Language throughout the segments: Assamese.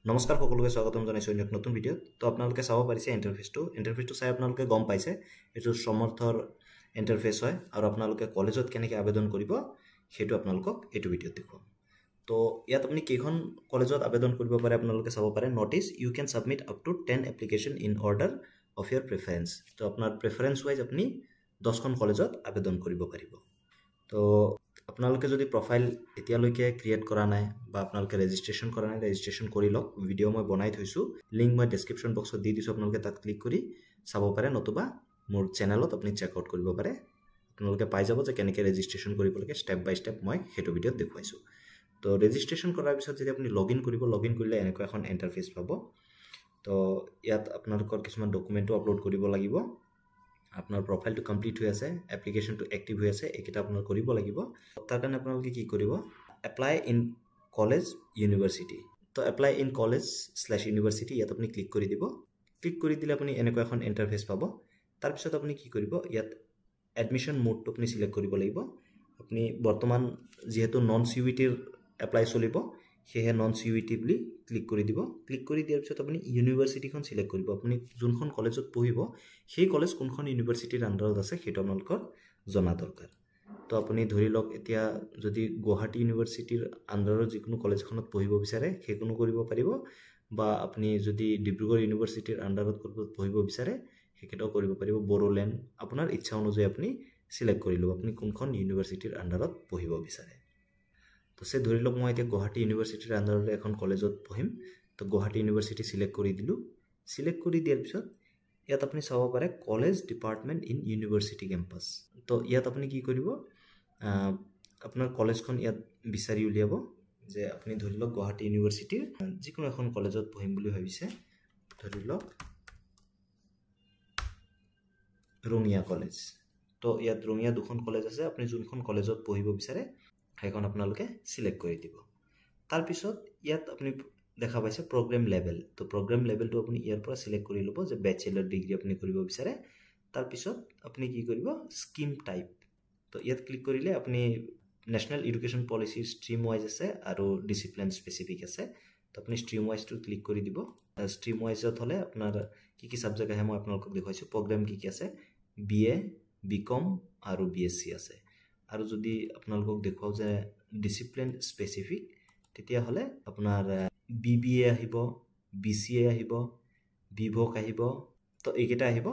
নমস্কাৰ সকলোকে স্বাগতম জনাইছো এক নতুন ভিডিঅ'ত তো আপোনালোকে চাব পাৰিছে ইন্টাৰফেসটো চাই আপোনালোকে গম পাইছে এটো সমৰ্থৰ ইন্টাৰফেস হয় আৰু আপোনালোকে কলেজত কেনেকৈ আবেদন কৰিব হেতু আপোনালোকক এটো ভিডিঅ'ত দেখুৱাম তো ইয়াত আপুনি কেখন কলেজত আবেদন কৰিব পাৰে আপোনালোকে চাব পাৰে notice you can submit up to 10 application in order of your preference তো আপোনাৰ প্ৰেফাৰেন্স ওয়াইজ আপুনি 10 খন কলেজত আবেদন কৰিব পাৰিব তো আপোনালোকে যদি প্ৰফাইল এতিয়ালৈকে ক্ৰিয়েট কৰা নাই বা আপোনালোকে ৰেজিষ্ট্ৰেচন কৰা নাই ৰেজিষ্ট্ৰেচন কৰি লওক ভিডিও মই বনাই থৈছো লিংক মই ডেসক্ৰিপচন বক্সত দি দিছো আপোনালোকে তাত ক্লিক কৰি চাব পাৰে নতুবা মোৰ চেনেলত আপুনি চেক আউট কৰিব পাৰে আপোনালোকে পাই যাব যে কেনেকৈ ৰেজিষ্ট্ৰেচন কৰিব লাগে স্টেপ বাই স্টেপ মই হেতু ভিডিওত দেখুৱাইছো তো ৰেজিষ্ট্ৰেচন কৰাৰ পিছত যদি আপুনি লগইন কৰিব লগইন কৰিলে এনেকৈ এখন ইন্টাৰফেস পাব তো ইয়াত আপোনালোকৰ কিছুমান ডকুমেন্টও আপলোড কৰিব লাগিব আপনাৰ প্ৰফাইলটো কমপ্লিট হৈ আছে এপ্লিকেশনটো এক্টিভ হৈ আছে একেটা আপোনাৰ কৰিব লাগিব তাৰ কাৰণে আপোনালোকে কি কৰিব এপ্লাই ইন কলেজ ইউনিভাৰ্সিটি তো এপ্লাই ইন কলেজ/ইউনিভাৰ্সিটি ইয়াত আপুনি ক্লিক কৰি দিব ক্লিক কৰি দিলে আপুনি এনেকৈ এখন ইন্টাৰফেস পাব তাৰ পিছত আপুনি কি কৰিব ইয়াত এডমিশন মোডটো আপুনি সিলেক্ট কৰিব লাগিব আপুনি বৰ্তমান যেহেতু নন সিউইটিৰ এপ্লাই চলিব সেহে নন সিউইটি বুলি ক্লিক কৰি দিব ক্লিক কৰি দিয়াৰ পিছত আপুনি ইউনিভাৰ্সিটিখন সিলেক্ট কৰিব আপুনি যোনখন কলেজত পঢ়িব সেই কলেজ কোনখন ইউনিভাৰ্সিটিৰ আন্ডাৰত আছে হেতু আপোনালোকৰ জনা দৰকাৰ তো আপুনি ধৰি লওক এতিয়া যদি গুৱাহাটী ইউনিভাৰ্সিটিৰ আন্ডাৰত যিকোনো কলেজখনত পঢ়িব বিচাৰে হেকোনো কৰিব পাৰিব বা আপুনি যদি ডিব্ৰুগড় ইউনিভাৰ্সিটিৰ আন্ডাৰত পঢ়িব বিচাৰে হেকেটাও কৰিব পাৰিব বড়োলেণ্ড আপোনাৰ ইচ্ছা অনুযায়ী আপুনি সিলেক্ট কৰি লব আপুনি কোনখন ইউনিভাৰ্সিটিৰ আন্ডাৰত পঢ়িব বিচাৰে তো সে ধৰি লওক মই এতিয়া গুৱাহাটী ইউনিভাৰ্সিটিৰ আন্ডাৰত এখন কলেজত পঢ়িম তো গুৱাহাটী ইউনিভাৰ্সিটি সিলেক্ট কৰি দিলো সিলেক্ট কৰি দিয়াৰ পিছত ইয়াত আপুনি চাব পাৰে college department in university campus তো ইয়াত আপুনি কি কৰিব আপোনাৰ কলেজখন ইয়াত বিচাৰি উলিয়াব যে আপুনি ধৰি লওক গুৱাহাটী ইউনিভাৰ্সিটিৰ যিকোনো এখন কলেজত পঢ়িম বুলি ভাবিছে ধৰি লওক ৰঙিয়া কলেজ তো ইয়াত ৰঙিয়া দুখন কলেজ আছে আপুনি যোনখন কলেজত পঢ়িব বিচাৰে হেখন আপোনালোকে সিলেক্ট কৰি দিব তাৰ পিছত ইয়াত আপুনি দেখা পাইছে প্ৰগ্ৰাম লেভেল তো প্ৰগ্ৰাম লেভেলটো আপুনি ইয়াৰ পৰা সিলেক্ট কৰি লব যে ব্যাচেলাৰ ডিগ্ৰী আপুনি কৰিব বিচাৰে তাৰ পিছত আপুনি কি কৰিব স্কিম টাইপ তো ইয়াত ক্লিক কৰিলে আপুনি national education policy stream wise আছে আৰু ডিসিপ্লিন স্পেসিফিক আছে তো আপুনি স্ট্ৰিম ওয়াইজটো ক্লিক কৰি দিব স্ট্ৰিম ওয়াইজত হলে আপোনাৰ কি সাবজেক্ট আহে মই আপোনালোকক দেখাইছো প্ৰগ্ৰাম কি আছে বিএ বিকম আৰু বিএসসি আছে আৰু যদি আপোনালোকক দেখাও যে ডিসিপ্লিন স্পেসিফিক তেতিয়া হলে আপোনাৰ বিবিএ আহিব বিসিএ আহিব বিভোক আহিব তো এইকেইটা আহিব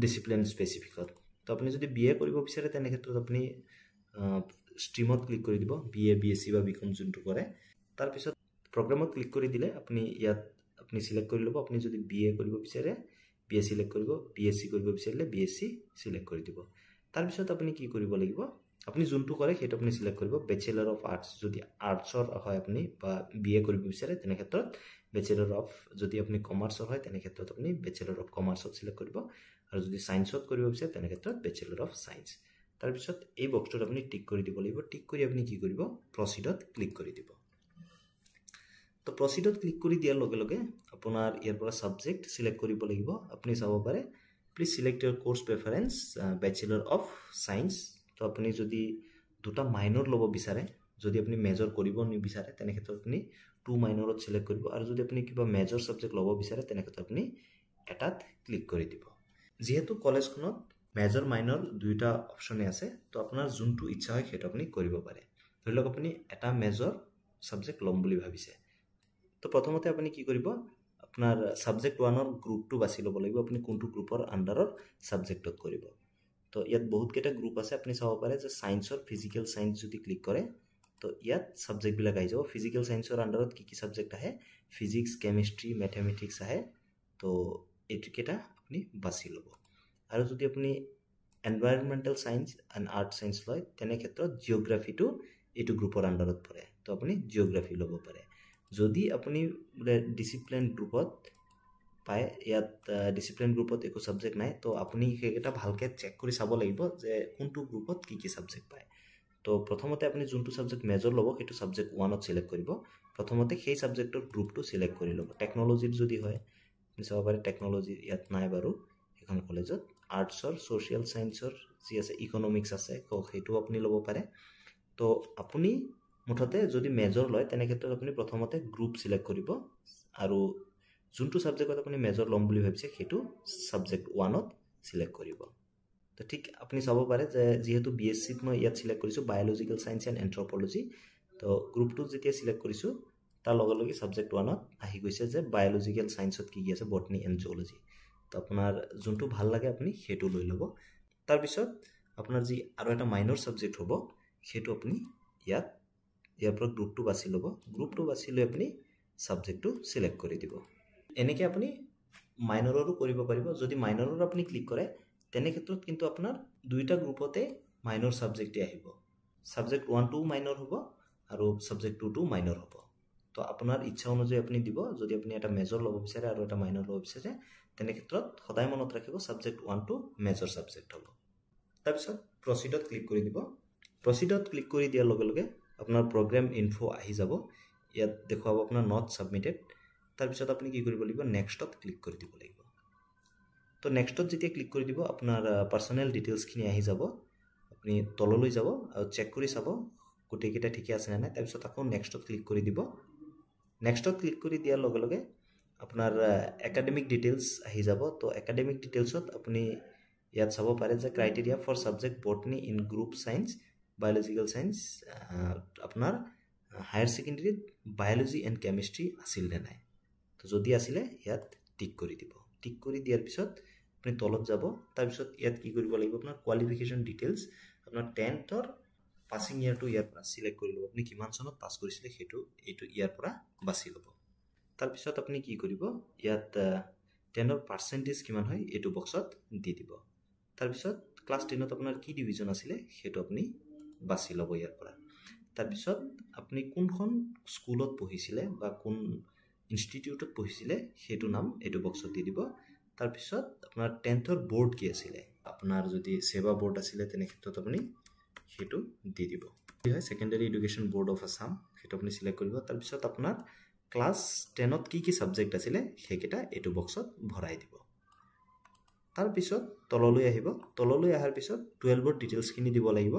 ডিসিপ্লিন স্পেসিফিকত তো আপুনি যদি বিএ কৰিব বিচাৰে তেনে ক্ষেত্ৰত আপুনি স্ট্ৰিমত ক্লিক কৰি দিব বিএ বিএসসি বা বিকম যোনটো কৰে তাৰ পিছত প্ৰগ্ৰামত ক্লিক কৰি দিলে আপুনি ইয়াত আপুনি সিলেক্ট কৰি লব আপুনি যদি বিএ কৰিব বিচাৰে বিএ সিলেক্ট কৰিব বিএসসি কৰিব বিচাৰিলে বিএসসি সিলেক্ট কৰি দিব তাৰ পিছত আপুনি কি কৰিব লাগিব আপুনি যোনটো কৰে হেতু আপুনি সিলেক্ট কৰিব ব্যাচেলাৰ অফ আৰ্টস যদি আৰ্টছৰ হয় আপুনি বা বিএ কৰিব বিচাৰে তেনে ক্ষেত্ৰত ব্যাচেলাৰ অফ যদি আপুনি কমাৰ্চৰ হয় তেনে ক্ষেত্ৰত আপুনি ব্যাচেলাৰ অফ কমাৰ্চত সিলেক্ট কৰিব আৰু যদি সায়েন্সত কৰিব বিচাৰে তেনে ক্ষেত্ৰত ব্যাচেলাৰ অফ সায়েন্স তাৰ পিছত এই বক্সটোত আপুনি টিক কৰি দিব লাগিব টিক কৰি আপুনি কি কৰিব প্ৰসিডত ক্লিক কৰি দিব তো প্ৰসিডত ক্লিক কৰি দিয়াৰ লগে লগে আপোনাৰ ইয়াৰ পৰা সাবজেক্ট সিলেক্ট কৰিব লাগিব আপুনি চাব পাৰে please select your course preference bachelor of science তো আপুনি যদি দুটা মাইনৰ লব বিচাৰে যদি আপুনি মেজৰ কৰিব নিবিচাৰে তেনে ক্ষেত্ৰত আপুনি 2 মাইনৰত সিলেক্ট কৰিব আৰু যদি আপুনি কিবা মেজৰ সাবজেক্ট লব বিচাৰে তেনে ক্ষেত্ৰত আপুনি এটাত ক্লিক কৰি দিব যেহেতু কলেজখনত মেজৰ মাইনৰ দুইটা অপচনে আছে তো আপোনাৰ যোনটো ইচ্ছা হয় হেতু আপুনি কৰিব পাৰে ধৰি লওক আপুনি এটা মেজৰ সাবজেক্ট লম বুলি ভাবিছে তো প্ৰথমতে আপুনি কি কৰিব আপোনাৰ সাবজেক্ট 1ৰ গ্ৰুপটো বাছি লব লাগিব আপুনি কোনটো গ্ৰুপৰ আন্ডাৰৰ সাবজেক্টত কৰিব তো ইয়াত বহুত কেটা গ্ৰুপ আছে আপুনি চাব পাৰে যে সায়েন্সৰ ফিজিক্যাল সায়েন্স যদি ক্লিক কৰে তো ইয়াত সাবজেক্ট বিলাক আহি যাব ফিজিক্যাল সায়েন্সৰ আন্ডাৰত কি সাবজেক্ট আহে ফিজিক্স কেমিষ্ট্ৰি ম্যাথমেটিক্স আহে তো এটো কেটা আপুনি বাছি লব আৰু যদি আপুনি এনভায়ৰনমেন্টাল সায়েন্স এন্ড আৰ্ট সায়েন্স লয় তেনে ক্ষেত্ৰত জিওগ্ৰাফিটো এটো গ্ৰুপৰ আন্ডাৰত পৰে তো আপুনি জিওগ্ৰাফি লব পাৰে যদি আপুনি ডিসিপ্লিন গ্ৰুপত পায় ইয়াত ডিসিপ্লিন গ্ৰুপত একো সাবজেক্ট নাই তো আপুনি হেটা ভালকে চেক কৰি চাব লাগিব যে কোনটো গ্ৰুপত কি সাবজেক্ট পায় তো প্ৰথমতে আপুনি যোনটো সাবজেক্ট মেজৰ লব হেতু সাবজেক্ট 1ত সিলেক্ট কৰিব প্ৰথমতে সেই সাবজেক্টৰ গ্ৰুপটো সিলেক্ট কৰি লব টেকনলজিৰ যদি হয় আপুনি চাব পাৰে টেকনলজি ইয়াত নাই বাৰু এখন কলেজত আৰ্টছৰ সোশিয়াল সায়েন্সৰ যি আছে ইকোনমিক্স আছে হেতু আপুনি লব পাৰে তো আপুনি মুঠতে যদি মেজৰ লয় তেনে ক্ষেত্ৰত আপুনি প্ৰথমতে গ্ৰুপ সিলেক্ট কৰিব আৰু যোনটো সাবজেক্টত আপুনি মেজৰ লম বুলি ভাবিছে সেইটো সাবজেক্ট 1ত সিলেক্ট কৰিব তো ঠিক আপুনি চাব পাৰে যে যেহেতু বিএসসি ত মই ইয়াত সিলেক্ট কৰিছো বায়োলজিক্যাল সায়েন্স এণ্ড এন্থ্ৰোপলজি তো গ্ৰুপটো যেতিয়া সিলেক্ট কৰিছো তাৰ লগে লগে সাবজেক্ট 1ত আহি গৈছে যে বায়োলজিক্যাল সায়েন্সত কি আছে বটনি এণ্ড জুলজি তো আপোনাৰ যোনটো ভাল লাগে আপুনি সেইটো লৈ ল'ব তাৰ পিছত আপোনাৰ যি আৰু এটা মাইনৰ সাবজেক্ট হ'ব সেইটো আপুনি ইয়াৰ পৰা গ্ৰুপটো বাছি ল'ব গ্ৰুপটো বাছি লৈ আপুনি সাবজেক্টটো সিলেক্ট কৰি দিব এনেকে আপুনি মাইনৰৰো কৰিব পাৰিব যদি মাইনৰৰ আপুনি ক্লিক কৰে তেনে ক্ষেত্ৰত কিন্তু আপোনাৰ দুইটা গ্ৰুপতে মাইনৰ সাবজেক্টে আহিব সাবজেক্ট 1 টো মাইনৰ হ'ব আৰু সাবজেক্ট 2 টো মাইনৰ হ'ব তো আপোনাৰ ইচ্ছা অনুযায়ী আপুনি দিব যদি আপুনি এটা মেজৰ ল'ব বিচাৰে আৰু এটা মাইনৰ ল'ব বিচাৰে তেনে ক্ষেত্ৰত সদায় মনত ৰাখিব সাবজেক্ট 1 টো মেজৰ সাবজেক্ট হ'ব তাৰ পিছত প্ৰসিডত ক্লিক কৰি দিব প্ৰসিডত ক্লিক কৰি দিয়াৰ লগে লগে আপোনাৰ প্ৰগ্ৰাম ইনফো আহি যাব ইয়াত দেখুৱাব আপোনাৰ নট সাবমিটেড তাৰ পিছত আপুনি কি কৰিব লাগিব নেক্সটত ক্লিক কৰি দিব লাগিব তো নেক্সটত যেতিয়া ক্লিক কৰি দিব আপোনাৰ পাৰ্সোনেল ডিটেইলছ খিনি আহি যাব আপুনি তললৈ যাব আৰু চেক কৰি চাব গোটেইকেইটা ঠিকে আছে নে নাই তাৰ পিছত আকৌ নেক্সটত ক্লিক কৰি দিব নেক্সটত ক্লিক কৰি দিয়াৰ লগে লগে আপোনাৰ একাডেমিক ডিটেইলছ আহি যাব তো একাডেমিক ডিটেইলছত আপুনি ইয়াত চাব পাৰে যে criteria for subject botany in group science biological science আপোনাৰ হায়াৰ সেকেন্ডাৰীত বায়োলজি এণ্ড কেমিষ্ট্ৰি আছিল নে নাই তো যদি আছিলে ইয়াত টিক কৰি দিব টিক কৰি দিয়াৰ পিছত আপুনি তলত যাব তাৰ পিছত ইয়াত কি কৰিব লাগিব আপোনাৰ কোৱালিফিকেশন ডিটেইলছ আপোনাৰ 10th পাসিং ইয়াৰটো ইয়াৰ পৰা সিলেক্ট কৰি ল'ব আপুনি কিমান চনত পাস কৰিছিলে সেইটো এইটো ইয়াৰ পৰা বাছি ল'ব তাৰ পিছত আপুনি কি কৰিব ইয়াত 10ৰ পাৰ্সেন্টেজ কিমান হয় এইটো বক্সত দি দিব তাৰ পিছত ক্লাস 10ত আপোনাৰ কি ডিভিজন আছিলে সেইটো আপুনি বাছি ল'ব ইয়াৰ পৰা তাৰ পিছত আপুনি কোনখন স্কুলত পঢ়িছিলে বা কোন ইনষ্টিটিউটত পঢ়িছিলে সেইটো নাম এইটো বক্সত দি দিব তাৰ পিছত আপোনাৰ 10ৰ বোৰ্ড কি আছিলে আপোনাৰ যদি সেৱা বোৰ্ড আছিলে তেনে ক্ষেত্ৰত আপুনি সেইটো দি দিব কি হয় secondary education board of Assam সেইটো আপুনি সিলেক্ট কৰিব তাৰ পিছত আপোনাৰ ক্লাস 10ত কি সাবজেক্ট আছিলে সেইকেইটা এইটো বক্সত ভৰাই দিব তাৰ পিছত তললৈ আহিব তললৈ আহাৰ পিছত 12ৰ ডিটেইলছ খিনি দিব লাগিব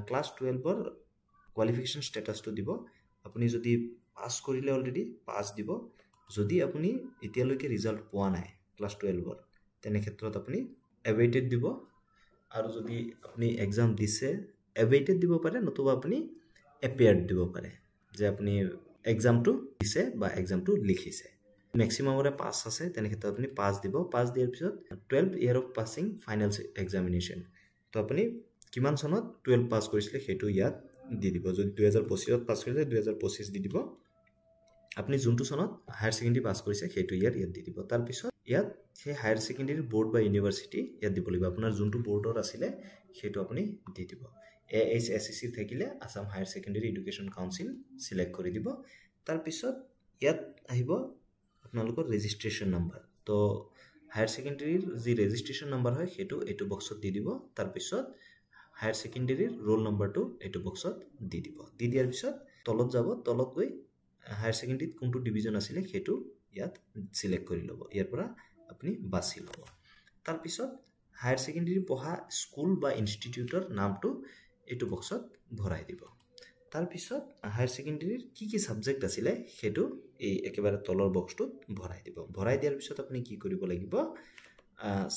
ক্লাস 12ৰ কোৱালিফিকেশন স্ট্যাটাসটো দিব আপুনি যদি পাস কৰিলে অলৰেডি পাস দিব যদি আপুনি এতিয়ালৈকে ৰিজাল্ট পোৱা নাই ক্লাস 12ৰ তেনে ক্ষেত্ৰত আপুনি এৱেইটেড দিব আৰু যদি আপুনি এক্সাম দিছে এৱেইটেড দিব পাৰে নতুবা আপুনি এপিয়াৰ্ড দিব পাৰে যে আপুনি এক্সামটো দিছে বা এক্সামটো লিখিছে ম্যাক্সিমামৰে পাস আছে তেনে ক্ষেত্ৰত আপুনি পাস দিব পাস দিয়াৰ পিছত 12 year of passing final examination তো আপুনি কিমান চনত 12 পাস কৰিছিলে সেইটো ইয়াত দি দিব যদি 2025 ত পাস কৰিলে 2025 দি দিব আপুনি যোনটো চনত হায়াৰ সেকেন্ডাৰী পাস কৰিছে সেইটো ইয়াত দি দিব তাৰ পিছত ইয়াত সেই হায়াৰ সেকেন্ডাৰী বোৰ্ড বা ইউনিভাৰ্সিটি ইয়াত দিব লাগিব আপোনাৰ যোনটো বোৰ্ডৰ আছিলে সেইটো আপুনি দি দিব AHSCC থাকিলে Assam higher secondary education council select কৰি দিব তাৰ পিছত ইয়াত আহিব আপোনালোকৰ ৰেজিষ্ট্ৰেচন নাম্বাৰ তো হায়াৰ সেকেন্ডাৰীৰ যি ৰেজিষ্ট্ৰেচন নাম্বাৰ হয় সেইটো এইটো বক্সত দি দিব তাৰ পিছত হায়াৰ সেকেন্ডাৰীৰ ৰোল নাম্বাৰটো এইটো বক্সত দি দিব দি দিয়াৰ পিছত তলত যাব তলত গৈ হায়াৰ সেকেন্ডাৰীত কোনটো ডিভিজন আছিলে সেইটো ইয়াত সিলেক্ট কৰি ল'ব ইয়াৰ পৰা আপুনি বাছি ল'ব তাৰ পিছত হায়াৰ সেকেন্ডাৰী পঢ়া স্কুল বা ইনষ্টিটিউটৰ নামটো এইটো বক্সত ভৰাই দিব তাৰ পিছত হায়াৰ সেকেন্ডাৰীৰ কি সাবজেক্ট আছিলে সেইটো এই একেবাৰে তলৰ বক্সটোত ভৰাই দিব ভৰাই দিয়াৰ পিছত আপুনি কি কৰিব লাগিব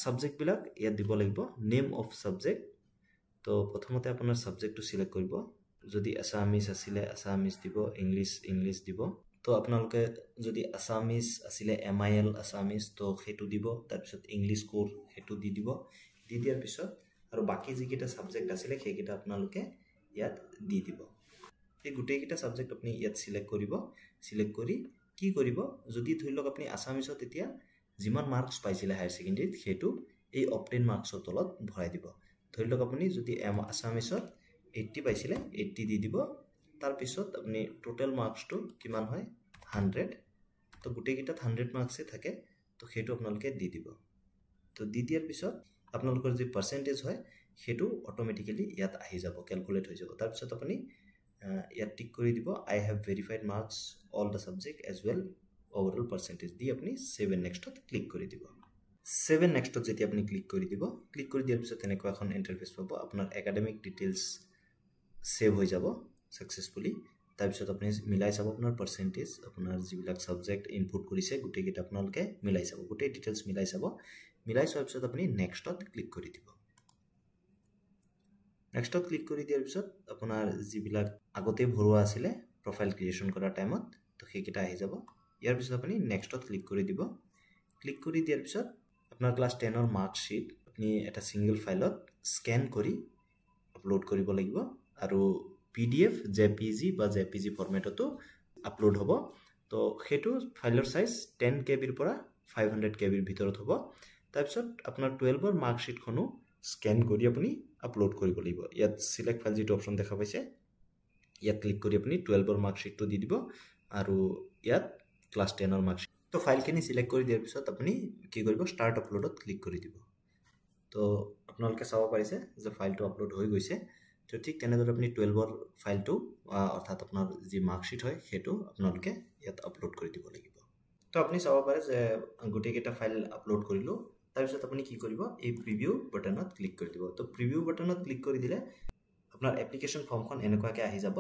সাবজেক্ট বিলাক ইয়াত দিব লাগিব নেম অফ সাবজেক্ট তো প্ৰথমতে আপোনাৰ সাবজেক্টটো সিলেক্ট কৰিব যদি আসামিজ আছিলে আসামিজ দিব ইংলিশ দিব তো আপোনালোকে যদি আসামিজ আছিলে MIL আসামিজ তো সেইটো দিব তাৰ পিছত ইংলিশ কোৰ সেইটো দি দিব দি দিয়াৰ পিছত আৰু বাকি যিকেইটা সাবজেক্ট আছিলে সেইকেইটা আপোনালোকে ইয়াত দি দিব এই গোটেইকেইটা সাবজেক্ট আপুনি ইয়াত সিলেক্ট কৰি কি কৰিব যদি ধৰি লওক আপুনি আসামিজত এতিয়া যিমান মাৰ্কস পাইছিলে হায়াৰ সেকেন্ডাৰীত সেইটো এই অবটেইন মাৰ্কসৰ তলত ভৰাই দিব ধৰি লওক আপুনি যদি আসামিজত 80 পাইছিলে 80 দি দিব তাৰ পিছত আপুনি টোটাল মাৰ্কসটো কিমান হয় 100 তো গোটেইকেইটাত 100 মাৰ্কসে থাকে তো সেইটো আপোনালোকে দি দিব তো দি দিয়াৰ পিছত আপোনালোকৰ যি পাৰ্সেন্টেজ হয় সেইটো অটোমেটিক্যালি ইয়াত আহি যাব ক্যালকুলেট হৈ যাব তাৰ পিছত আপুনি ইয়াত টিক কৰি দিব I have verified marks all the subject as well overall percentage দি আপনি সেভ এন্ড নেক্সটত ক্লিক কৰি দিব সেভ এন্ড নেক্সটত যেতিয়া আপনি ক্লিক কৰি দিব ক্লিক কৰি দিয়াৰ পিছত এনেকুৱা এখন ইন্টাৰফেস পাব আপোনাৰ একাডেমিক ডিটেইলছ সেভ হৈ যাব সাকসেসফুলি তাৰপিছত আপুনি মিলাই চাব আপোনাৰ পাৰ্চেন্টেজ আপোনাৰ যিবিলাক সাবজেক্ট ইনপুট কৰিছে গোটেই কেইটা আপোনালোকে মিলাই চাব গোটেই ডিটেইলছ মিলাই চাব মিলাই চোৱাৰ পিছত আপুনি নেক্সটত ক্লিক কৰি দিব নেক্সটত ক্লিক কৰি দিয়াৰ পিছত আপোনাৰ যিবিলাক আগতে ভৰোৱা আছিল প্ৰফাইল ক্ৰিয়েচন কৰাৰ টাইমত তো সেইকেইটা আহি যাব ইয়াৰ পিছত আপুনি নেক্সটত ক্লিক কৰি দিব ক্লিক কৰি দিয়াৰ পিছত আপোনাৰ ক্লাছ 10 ৰ মাৰ্কশিট আপুনি এটা সিঙ্গেল ফাইলত স্ক্যান কৰি আপলোড কৰিব লাগিব আৰু PDF JPG বা JPG ফৰমেটতো আপলোড হ'ব তো হেতু ফাইলৰ সাইজ 10 KB ৰ পৰা 500 KB ৰ ভিতৰত হ'ব তাৰপিছত আপোনাৰ 12 ৰ মাৰ্কশিটখনো স্ক্যান কৰি আপুনি আপলোড কৰিব লাগিব ইয়াত সিলেক্ট ফাইল যেটো অপচন দেখা পাইছে ইয়াত ক্লিক কৰি আপুনি 12 ৰ মাৰ্কশিটটো দি দিব আৰু ইয়াত ক্লাছ 10 ৰ মাৰ্কশিট তো ফাইলখিনি সিলেক্ট কৰি দিয়াৰ পিছত আপুনি কি কৰিব ষ্টাৰ্ট আপলোডত ক্লিক কৰি দিব তো আপোনালোকে চাব পাৰিছে যে ফাইলটো আপলোড হৈ গৈছে তো ঠিক তেনেদৰে আপুনি 12 ৰ ফাইলটো অৰ্থাৎ আপোনাৰ যি মাৰ্কশিট হয় হেতু আপোনালোকে ইয়াত আপলোড কৰি দিব লাগিব তো আপুনি চাব পাৰে যে গোটেই কেইটা ফাইল আপলোড কৰিলো তাৰপিছত আপুনি কি কৰিব এই প্ৰিভিউ বাটনত ক্লিক কৰি দিব তো প্ৰিভিউ বাটনত ক্লিক কৰি দিলে আপোনাৰ এপ্লিকেশন ফৰ্মখন এনেকুৱাকৈ আহি যাব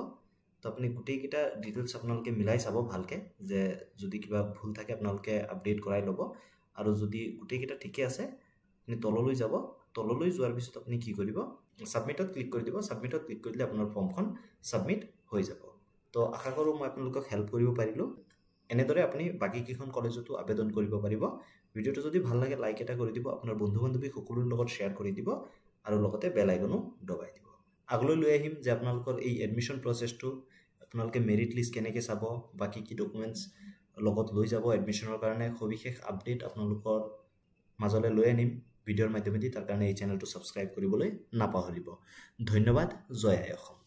তো আপুনি গোটেই কেইটা ডিটেইলছ আপোনালোকে মিলাই চাব ভালকে যে যদি কিবা ভুল থাকে আপোনালোকে আপডেট কৰাই ল'ব আৰু যদি গোটেই কেইটা ঠিকে আছে আপুনি তললৈ যাব তললৈ যোৱাৰ পিছত আপুনি কি কৰিব সাবমিটত ক্লিক কৰি দিব সাবমিটত ক্লিক কৰিলে আপোনাৰ ফৰ্মখন সাবমিট হৈ যাব তো আশা কৰো মই আপোনালোকক হেল্প কৰিব পাৰিলো এনেদৰে আপুনি বাকি কিখন কলেজতো আবেদন কৰিব পাৰিব ভিডিওটো যদি ভাল লাগে লাইক এটা কৰি দিব আপোনাৰ বন্ধু বান্ধৱী সকলোৰ লগত শেয়াৰ কৰি দিব আৰু লগতে বেল আইকনো দবাই দিব আগলৈ লৈ আহিম যে আপোনালোকৰ এই এডমিশন প্ৰসেসটো আপোনালোকে মেৰিট লিষ্ট কেনেকৈ চাব বাকি কি ডকুমেন্টস লগত লৈ যাব এডমিশনৰ কাৰণে সবিশেষ আপডেট আপোনালোকৰ মাজলৈ লৈ আনিম ভিডিওৰ মাধ্যমেদি তাৰ কাৰণে এই চেনেলটো সাবস্ক্ৰাইব কৰিবলৈ নাপাহৰিব ধন্যবাদ জয় আই অসম